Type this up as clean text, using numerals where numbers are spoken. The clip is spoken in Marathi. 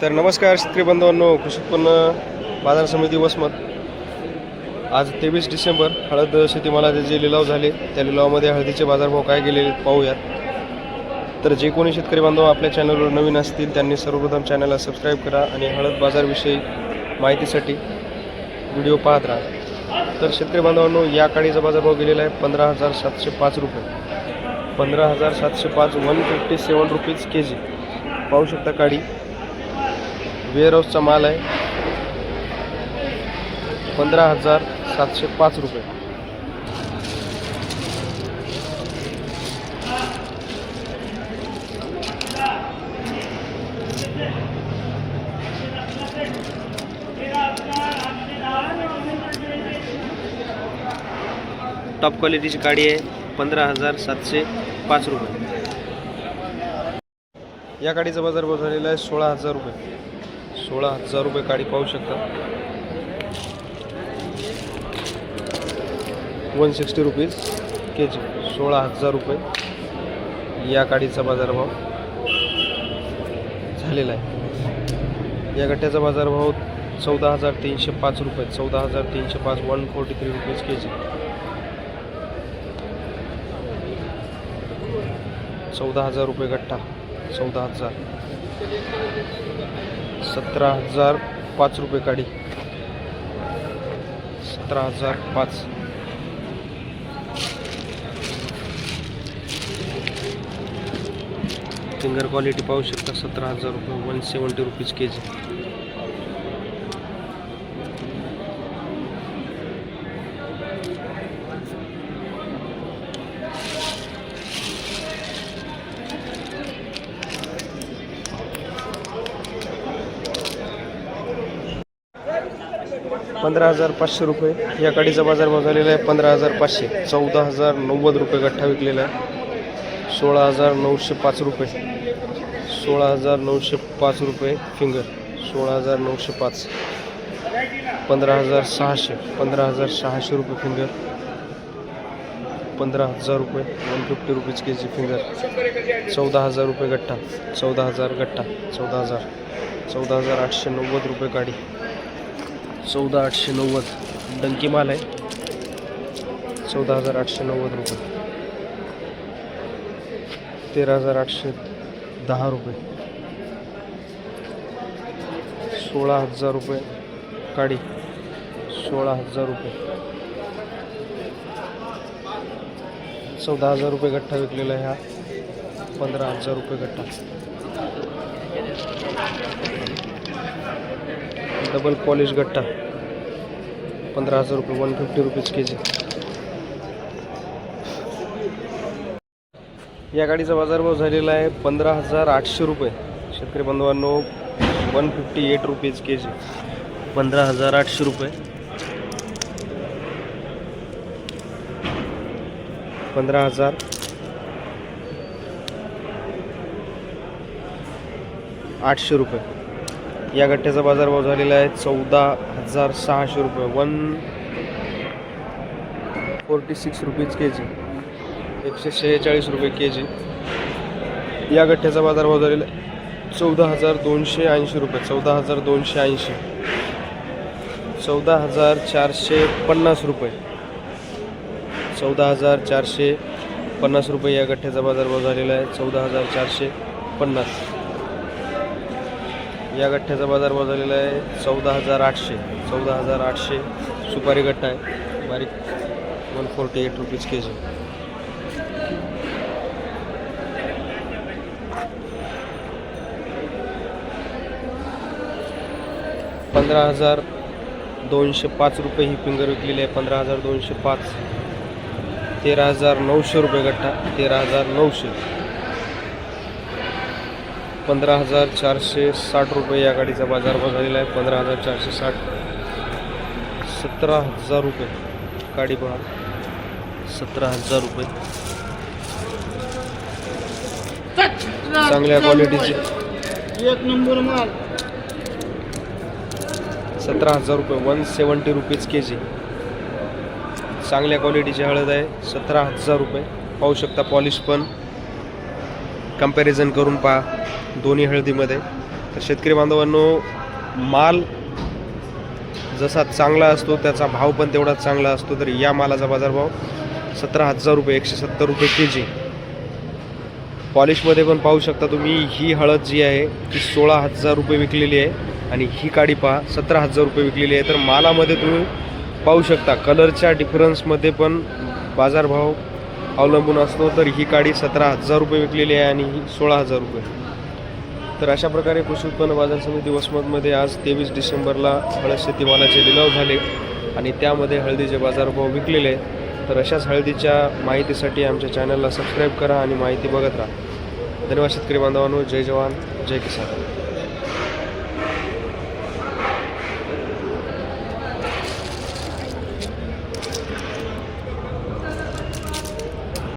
तर नमस्कार शेतकरी बांधवांनो, कृषी उत्पन्न बाजार समिती वसमत आज 23 डिसेंबर हळद शेतीमालाचे जे लिलाव झाले त्या लिलावामध्ये हळदीचे बाजारभाव काय गेलेले पाहूयात. तर जे कोणी शेतकरी बांधव आपल्या चॅनलवर नवीन असतील त्यांनी सर्वप्रथम चॅनलला सबस्क्राईब करा आणि हळद बाजारविषयी माहितीसाठी व्हिडिओ पाहत राहा. तर शेतकरी बांधवांनो, या काळीचा बाजारभाव गेलेला आहे 15,705 रुपये. 15,705 157 रुपीज के जी. पाहू शकता काळी वेअरहाऊसचा माल आहे 15,705 रुपये. टॉप क्वालिटीची काडी आहे 15,705 रुपये. या काडीचा बाजारभाव झालेला आहे 16,000 रुपये. 16,000 रुपये काडी पाहू शकता. 160 रुपीज के जी. 16,000 रुपये या काडीचा बाजारभाव झालेला आहे. या गट्ट्याचा बाजारभाव 14,305 रुपये. 14,305 143 रुपीज के जी. 14,000 रुपये गट्टा. 14,000. 17,005 रुपये काडी. 17,005. फिंगर क्वालिटी पाहू शकता. 17,000 रुपये 170 रुपीज के जी. ₹15,500 रुपये या काडीचा बाजारभाव झालेला आहे 15,500. 14,090 रुपये गठ्ठा विकलेला आहे. 16,905 रुपये. 16,905 रुपये फिंगर. 16,905. 15,600. 15,600 रुपये फिंगर. 15,000 रुपये 150 रुपीज के जी फिंगर. 14,000 रुपये गठ्ठा. 14,000 गठ्ठा. 14,000. 14,890 रुपये काडी. 14,890 डंकी माल आहे. 14,890 रुपये. 13,810 रुपये. 16,000 रुपये काडी. 16,000 रुपये. 14,000 रुपये गठ्ठा विकलेला आहे हा. 15,000 रुपये गठ्ठा. डबल पॉलिश गट्टा 15,000 रुपये 150 रुपीज के जी. या गाडीचा बाजारभाव झालेला आहे 15,800 रुपये. शेतकरी बांधवांनो 158 रुपीज के जी. 15,800 रुपये. 15,800 रुपये या गठ्ठ्याचा बाजारभाव झालेला आहे 14,600 रुपये 146 रुपीज के जी. 146 रुपये के जी. या गठ्ठ्याचा बाजारभाव झालेला आहे 14,280 रुपये. 14,280. 14,450 रुपये. 14,450 रुपये या गठ्ठ्याचा बाजारभाव झालेला आहे 14,450. या गठ्ठ्याचा बाजारभाव झालेला आहे 14,800. 14,800 सुपारी गठ्ठा आहे बारीक 148 रुपीज के जी. 15,205 रुपये ही फिंगर विकलेली आहे. 15,205. 13,900 रुपये गठ्ठा. 13,900. 15,460 रुपये या गाडीचा बाजारभाव झालेला आहे 15,460. 17,000 रुपये गाडी पहा. 17,000 रुपये चांगल्या क्वालिटीची एक नंबर माल. 17,000 रुपये 170 रुपीज के जी. चांगल्या क्वालिटीची हळद आहे. 17,000 रुपये पाहू शकता. पॉलिश पण कंपॅरिझन करून पहा दोन्ही हळदीमध्ये. तर शेतकरी बांधवांनो, माल जसा चांगला असतो त्याचा भाव पण तेवढाच चांगला असतो. तर या मालाचा बाजारभाव 17,000 रुपये, 170 रुपये के जी. पॉलिशमध्ये पण पाहू शकता तुम्ही, ही हळद जी आहे ती 16,000 रुपये विकलेली आहे आणि ही काडी पहा 17,000 रुपये विकलेली आहे. तर मालामध्ये तुम्ही पाहू शकता कलरच्या डिफरन्समध्ये पण बाजारभाव अवलंबून असतो. तर ही काडी 17,000 रुपये विकलेली आहे आणि ही 16,000 रुपये. तर अशा प्रकारे कृषी उत्पन्न बाजार समिती वसमतमध्ये आज 23 डिसेंबरला हळद शेतीमालाचे लिलाव झाले आणि त्यामध्ये हळदीचे बाजारभाव विकलेले आहेत. तर अशाच हळदीच्या माहितीसाठी आमच्या चॅनलला सबस्क्राईब करा आणि माहिती बघत राहा. धन्यवाद शेतकरी बांधवांनो. जय जवान जय किसान.